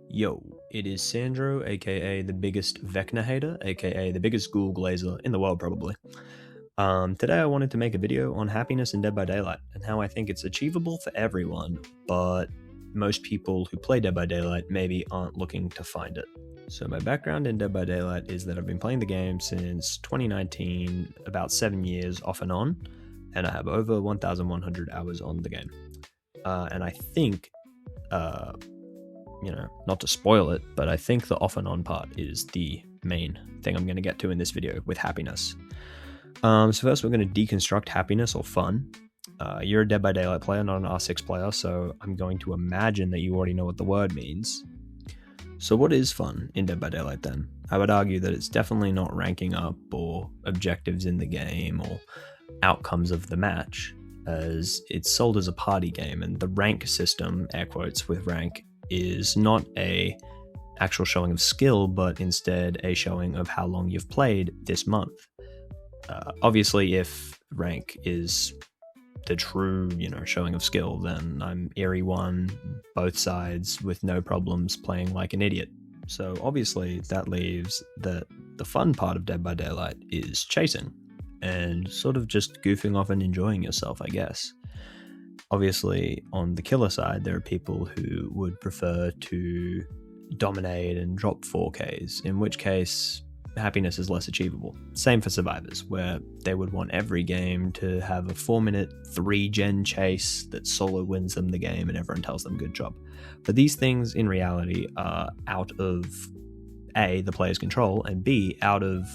Yo, it is Sandro, aka the biggest Vecna hater, aka the biggest ghoul glazer in the world, probably. Today I wanted to make a video on happiness in Dead by Daylight and how I think it's achievable for everyone, but most people who play Dead by Daylight maybe aren't looking to find it. So my background in Dead by Daylight is that I've been playing the game since 2019, about 7 years off and on, and I have over 1,100 hours on the game. And I think, not to spoil it, but I think the off and on part is the main thing I'm going to get to in this video with happiness. So first we're going to deconstruct happiness or fun. You're a Dead by Daylight player, not an R6 player, so I'm going to imagine that you already know what the word means. So what is fun in Dead by Daylight then? I would argue that it's definitely not ranking up or objectives in the game or outcomes of the match, as it's sold as a party game, and the rank system, air quotes with rank, is not a actual showing of skill, but instead a showing of how long you've played this month. Obviously, if rank is the true, showing of skill, then I'm Eerie 1, both sides, with no problems, playing like an idiot. So obviously that leaves that the fun part of Dead by Daylight is chasing, and sort of just goofing off and enjoying yourself, I guess. Obviously, on the killer side, there are people who would prefer to dominate and drop 4Ks, in which case happiness is less achievable. Same for survivors, where they would want every game to have a 4-minute 3-gen chase that solo wins them the game and everyone tells them good job. But these things in reality are out of A, the player's control, and B, out of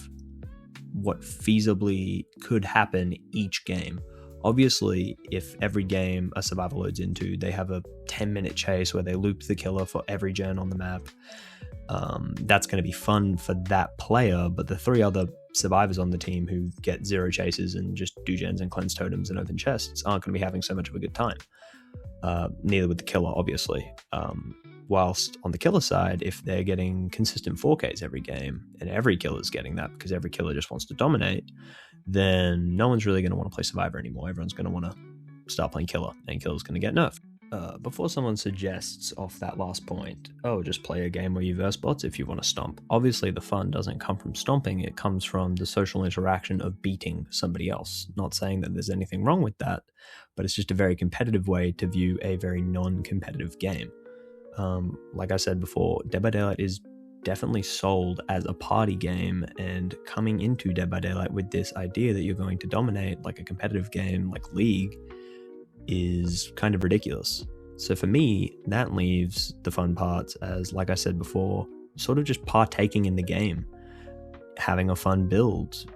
what feasibly could happen each game. Obviously, if every game a survivor loads into, they have a 10-minute chase where they loop the killer for every gen on the map, that's going to be fun for that player, but the 3 other survivors on the team who get 0 chases and just do gens and cleanse totems and open chests aren't going to be having so much of a good time. Neither would the killer, obviously. Whilst on the killer side, if they're getting consistent 4Ks every game, and every killer's getting that because every killer just wants to dominate, then no one's really going to want to play survivor anymore. Everyone's going to want to start playing killer, and killer's going to get nerfed. Before someone suggests off that last point, just play a game where you verse bots if you want to stomp. Obviously the fun doesn't come from stomping, it comes from the social interaction of beating somebody else. Not saying that there's anything wrong with that, but it's just a very competitive way to view a very non-competitive game. Like I said before, Dead by Daylight is definitely sold as a party game, and coming into Dead by Daylight with this idea that you're going to dominate like a competitive game like League is kind of ridiculous. So for me, that leaves the fun parts as, like I said before, sort of just partaking in the game, having a fun build,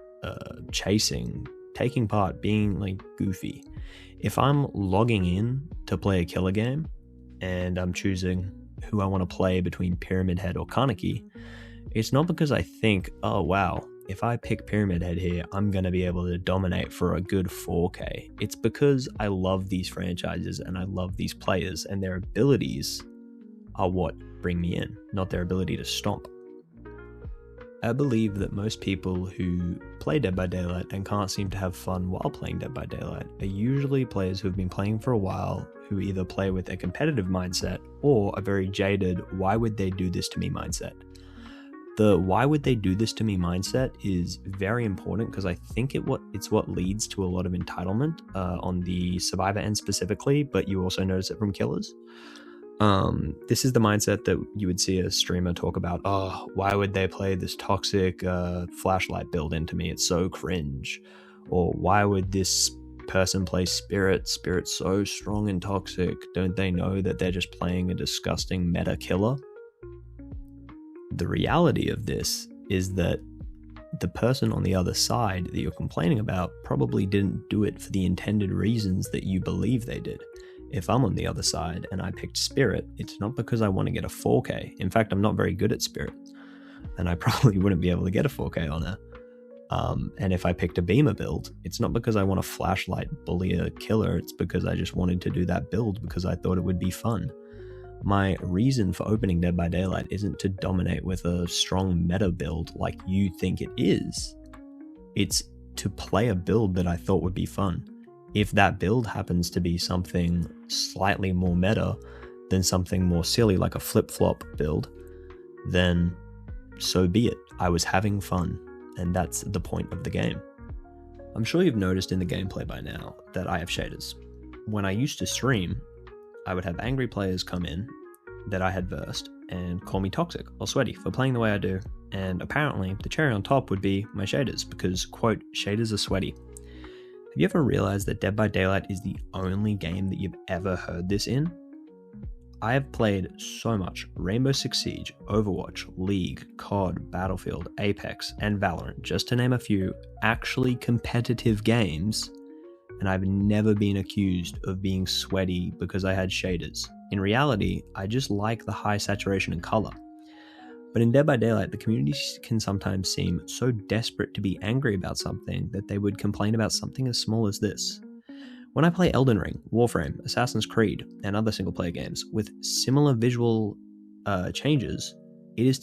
chasing, taking part, being like goofy. If I'm logging in to play a killer game and I'm choosing who I want to play between Pyramid Head or Kaneki, it's not because I think, oh wow, if I pick Pyramid Head here, I'm going to be able to dominate for a good 4K. It's because I love these franchises and I love these players, and their abilities are what bring me in, not their ability to stomp. I believe that most people who play Dead by Daylight and can't seem to have fun while playing Dead by Daylight are usually players who have been playing for a while, who either play with a competitive mindset or a very jaded, why would they do this to me mindset. The why would they do this to me mindset is very important, because I think it's what leads to a lot of entitlement on the survivor end specifically, but you also notice it from killers. This is the mindset that you would see a streamer talk about, why would they play this toxic flashlight build into me? It's so cringe. Or why would this person play Spirit? Spirit's so strong and toxic. Don't they know that they're just playing a disgusting meta killer? The reality of this is that the person on the other side that you're complaining about probably didn't do it for the intended reasons that you believe they did. If I'm on the other side and I picked Spirit, it's not because I want to get a 4K. In fact, I'm not very good at Spirit, and I probably wouldn't be able to get a 4K on her. And if I picked a Beamer build, it's not because I want a flashlight bully a killer, it's because I just wanted to do that build because I thought it would be fun. My reason for opening Dead by Daylight isn't to dominate with a strong meta build like you think it is. It's to play a build that I thought would be fun. If that build happens to be something slightly more meta, than something more silly like a flip-flop build, then so be it. I was having fun, and that's the point of the game. I'm sure you've noticed in the gameplay by now that I have shaders. When I used to stream, I would have angry players come in that I had versed and call me toxic or sweaty for playing the way I do, and apparently the cherry on top would be my shaders because, quote, shaders are sweaty. Have you ever realized that Dead by Daylight is the only game that you've ever heard this in? I have played so much Rainbow Six Siege, Overwatch, League, COD, Battlefield, Apex, and Valorant, just to name a few actually competitive games, and I've never been accused of being sweaty because I had shaders. In reality, I just like the high saturation and color. But in Dead by Daylight, the community can sometimes seem so desperate to be angry about something that they would complain about something as small as this. When I play Elden Ring, Warframe, Assassin's Creed, and other single-player games with similar visual changes, is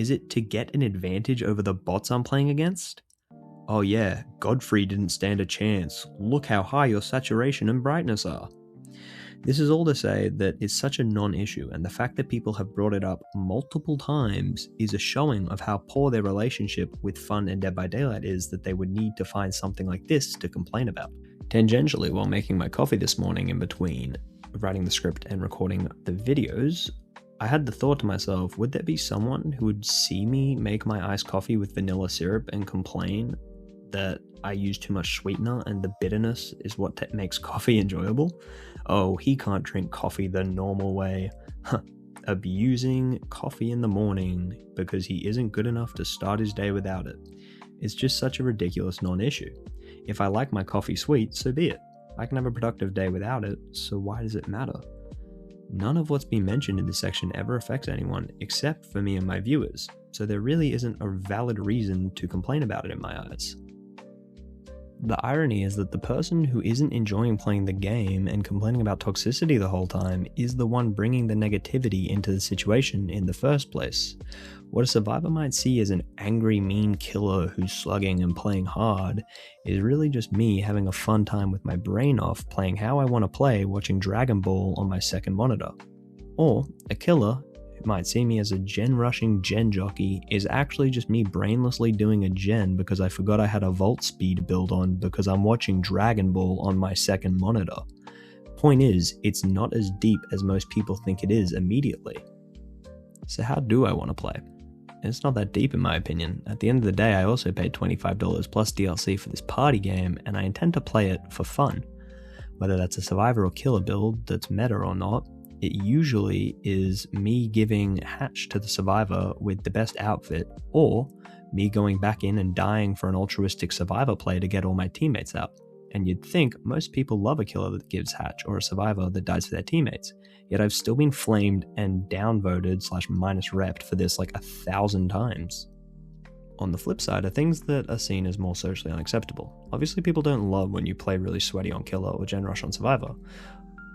it to get an advantage over the bots I'm playing against? Oh yeah, Godfrey didn't stand a chance. Look how high your saturation and brightness are. This is all to say that it's such a non-issue, and the fact that people have brought it up multiple times is a showing of how poor their relationship with fun and Dead by Daylight is that they would need to find something like this to complain about. Tangentially, while making my coffee this morning in between writing the script and recording the videos, I had the thought to myself, would there be someone who would see me make my iced coffee with vanilla syrup and complain that I use too much sweetener and the bitterness is what makes coffee enjoyable? Oh, he can't drink coffee the normal way. Abusing coffee in the morning because he isn't good enough to start his day without it. It's just such a ridiculous non-issue. If I like my coffee sweet, so be it. I can have a productive day without it, so why does it matter? None of what's been mentioned in this section ever affects anyone except for me and my viewers, so there really isn't a valid reason to complain about it in my eyes. The irony is that the person who isn't enjoying playing the game and complaining about toxicity the whole time is the one bringing the negativity into the situation in the first place. What a survivor might see as an angry, mean killer who's slugging and playing hard is really just me having a fun time with my brain off, playing how I want to play, watching Dragon Ball on my second monitor. Or a killer who might see me as a gen-rushing gen jockey is actually just me brainlessly doing a gen because I forgot I had a volt speed build on because I'm watching Dragon Ball on my second monitor. Point is, it's not as deep as most people think it is immediately. So how do I want to play? It's not that deep in my opinion. At the end of the day, I also paid $25 plus DLC for this party game, and I intend to play it for fun. Whether that's a survivor or killer build that's meta or not, it usually is me giving hatch to the survivor with the best outfit, or me going back in and dying for an altruistic survivor play to get all my teammates out. And you'd think most people love a killer that gives hatch or a survivor that dies for their teammates. Yet I've still been flamed and downvoted / minus repped for this like 1,000 times. On the flip side are things that are seen as more socially unacceptable. Obviously people don't love when you play really sweaty on killer or gen rush on survivor,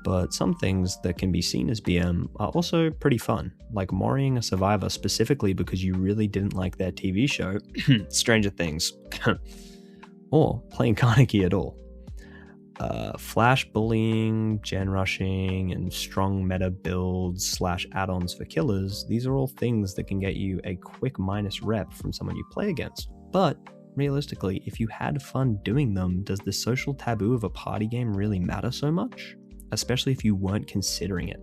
but some things that can be seen as BM are also pretty fun, like moriing a survivor specifically because you really didn't like their TV show, Stranger Things, or playing Carnegie at all. Flash bullying, gen rushing, and strong meta builds / add-ons for killers, these are all things that can get you a quick minus rep from someone you play against. But realistically, if you had fun doing them, does the social taboo of a party game really matter so much? Especially if you weren't considering it.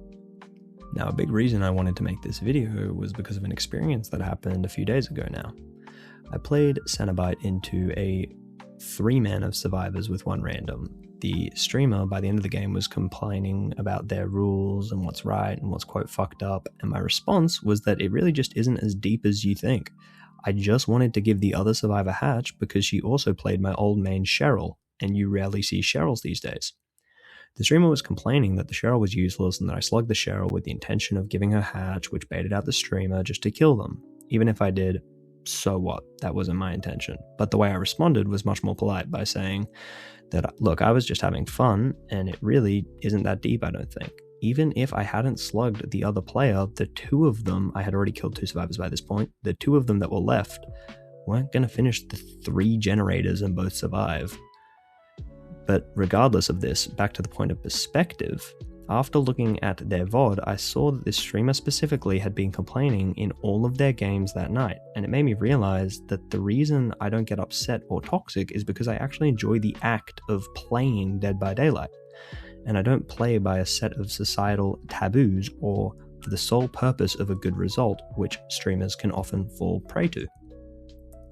Now, a big reason I wanted to make this video was because of an experience that happened a few days ago now. I played Cenobite into a 3-man of survivors with one random. The streamer by the end of the game was complaining about their rules and what's right and what's quote fucked up, and my response was that it really just isn't as deep as you think. I just wanted to give the other survivor hatch because she also played my old main Cheryl, and you rarely see Cheryls these days. The streamer was complaining that the Cheryl was useless and that I slugged the Cheryl with the intention of giving her hatch, which baited out the streamer just to kill them. Even if I did, so what? That wasn't my intention. But the way I responded was much more polite by saying that, look, I was just having fun, and it really isn't that deep, I don't think. Even if I hadn't slugged the other player, the 2 of them, I had already killed 2 survivors by this point, the 2 of them that were left weren't going to finish the 3 generators and both survive. But regardless of this, back to the point of perspective, After looking at their VOD, I saw that this streamer specifically had been complaining in all of their games that night, and it made me realize that the reason I don't get upset or toxic is because I actually enjoy the act of playing Dead by Daylight, and I don't play by a set of societal taboos or for the sole purpose of a good result, which streamers can often fall prey to.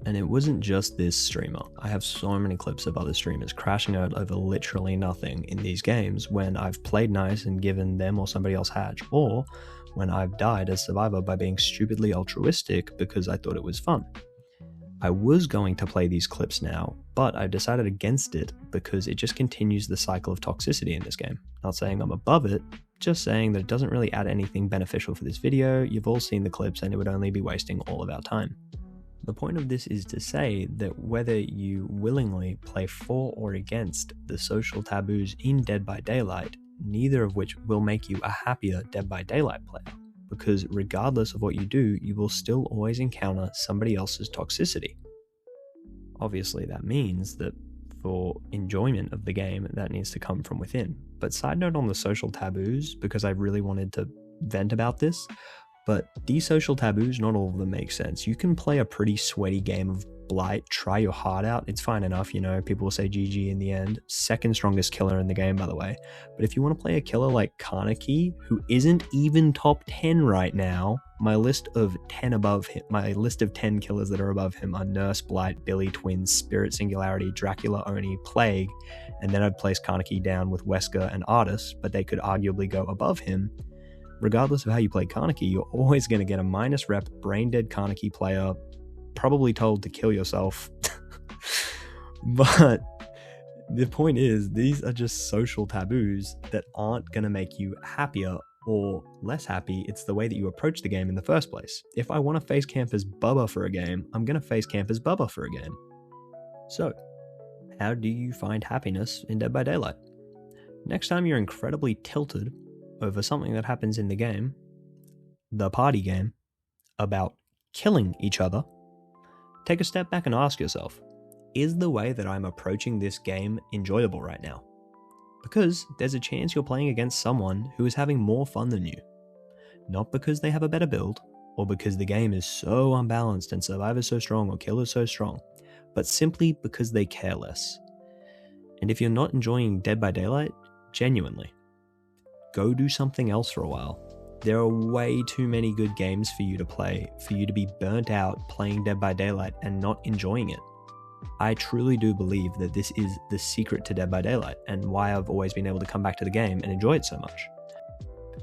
And it wasn't just this streamer. I have so many clips of other streamers crashing out over literally nothing in these games when I've played nice and given them or somebody else hatch, or when I've died as survivor by being stupidly altruistic because I thought it was fun. I was going to play these clips now, but I've decided against it because it just continues the cycle of toxicity in this game. Not saying I'm above it, just saying that it doesn't really add anything beneficial for this video. You've all seen the clips and it would only be wasting all of our time. The point of this is to say that whether you willingly play for or against the social taboos in Dead by Daylight, neither of which will make you a happier Dead by Daylight player, because regardless of what you do, you will still always encounter somebody else's toxicity. Obviously, that means that for enjoyment of the game, that needs to come from within. But side note on the social taboos, because I really wanted to vent about this, but these social taboos, not all of them make sense. You can play a pretty sweaty game of Blight, try your heart out, it's fine enough, people will say GG in the end. Second strongest killer in the game, by the way. But if you want to play a killer like Kaneki, who isn't even top 10 right now, my list of 10 killers that are above him are Nurse, Blight, Billy, Twins, Spirit, Singularity, Dracula, Oni, Plague, and then I'd place Kaneki down with Wesker and Artis, but they could arguably go above him. Regardless of how you play Kaneki, you're always going to get a minus rep, brain-dead Kaneki player, probably told to kill yourself. But the point is, these are just social taboos that aren't going to make you happier or less happy. It's the way that you approach the game in the first place. If I want to face camp as Bubba for a game, I'm going to face camp as Bubba for a game. So, how do you find happiness in Dead by Daylight? Next time you're incredibly tilted over something that happens in the game, the party game, about killing each other, take a step back and ask yourself, is the way that I'm approaching this game enjoyable right now? Because there's a chance you're playing against someone who is having more fun than you. Not because they have a better build, or because the game is so unbalanced and Survivor's so strong or Killer's so strong, but simply because they care less. And if you're not enjoying Dead by Daylight, genuinely, go do something else for a while. There are way too many good games for you to play, for you to be burnt out playing Dead by Daylight and not enjoying it. I truly do believe that this is the secret to Dead by Daylight and why I've always been able to come back to the game and enjoy it so much.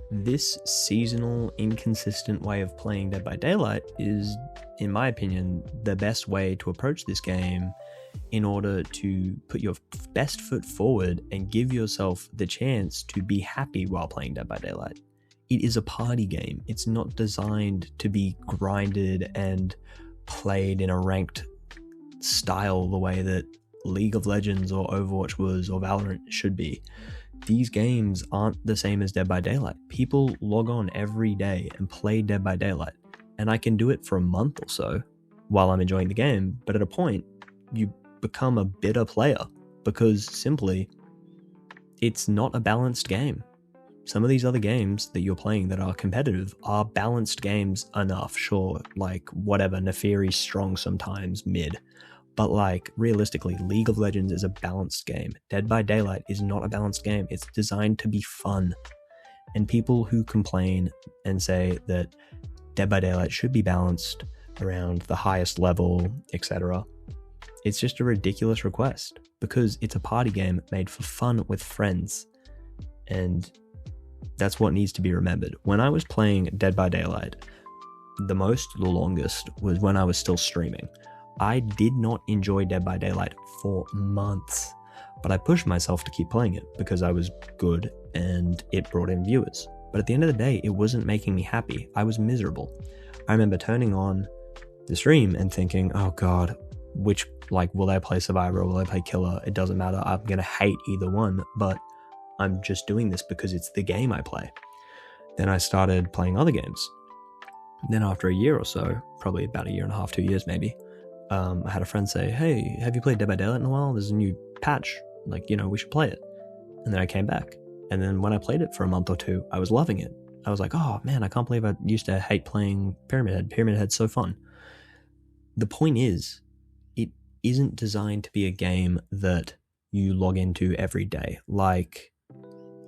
This seasonal, inconsistent way of playing Dead by Daylight is, in my opinion, the best way to approach this game in order to put your best foot forward and give yourself the chance to be happy while playing Dead by Daylight. It is a party game. It's not designed to be grinded and played in a ranked style the way that League of Legends or Overwatch was or Valorant should be. These games aren't the same as Dead by Daylight. People log on every day and play Dead by Daylight, and I can do it for a month or so while I'm enjoying the game, but at a point, you become a bitter player because simply it's not a balanced game. Some of these other games that you're playing that are competitive are balanced games enough, sure, like whatever, Neferi's strong sometimes, mid. But like, realistically, League of Legends is a balanced game. Dead by Daylight is not a balanced game. It's designed to be fun. And people who complain and say that Dead by Daylight should be balanced around the highest level, etc., it's just a ridiculous request because it's a party game made for fun with friends. And that's what needs to be remembered. When I was playing Dead by Daylight, the longest was when I was still streaming. I did not enjoy Dead by Daylight for months, but I pushed myself to keep playing it because I was good and it brought in viewers. But at the end of the day, it wasn't making me happy. I was miserable. I remember turning on the stream and thinking, oh God, will I play Survivor or will I play Killer? It doesn't matter. I'm going to hate either one, but I'm just doing this because it's the game I play. Then I started playing other games. Then after a year or so, probably about a year and a half, 2 years maybe, I had a friend say, hey, have you played Dead by Daylight in a while? There's a new patch, we should play it. And then I came back And then when I played it for a month or two, I was loving it. I was like, oh man, I can't believe I used to hate playing Pyramid Head. Pyramid Head's so fun. The point is, it isn't designed to be a game that you log into every day like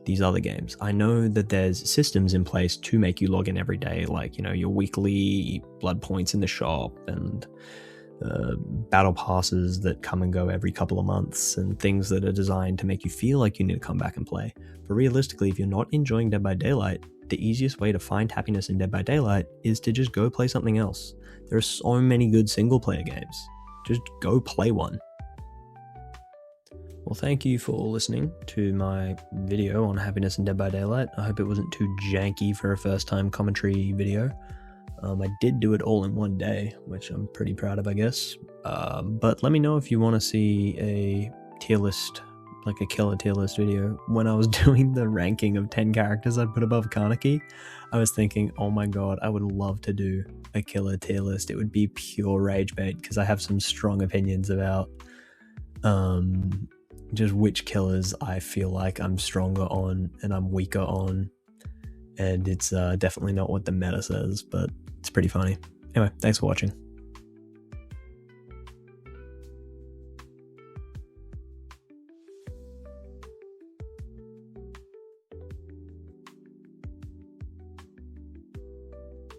these other games. I know that there's systems in place to make you log in every day, like, your weekly blood points in the shop and battle passes that come and go every couple of months and things that are designed to make you feel like you need to come back and play. But realistically, if you're not enjoying Dead by Daylight, the easiest way to find happiness in Dead by Daylight is to just go play something else. There are so many good single player games. Just go play one. Well, thank you for listening to my video on happiness in Dead by Daylight. I hope it wasn't too janky for a first time commentary video. I did do it all in one day, which I'm pretty proud of, I guess. But let me know if you want to see a tier list, like a killer tier list video. When I was doing the ranking of 10 characters I'd put above Kaneki, I was thinking, oh my god, I would love to do a killer tier list. It would be pure rage bait, because I have some strong opinions about just which killers I feel like I'm stronger on and I'm weaker on. And it's definitely not what the meta says, but it's pretty funny. Anyway, thanks for watching.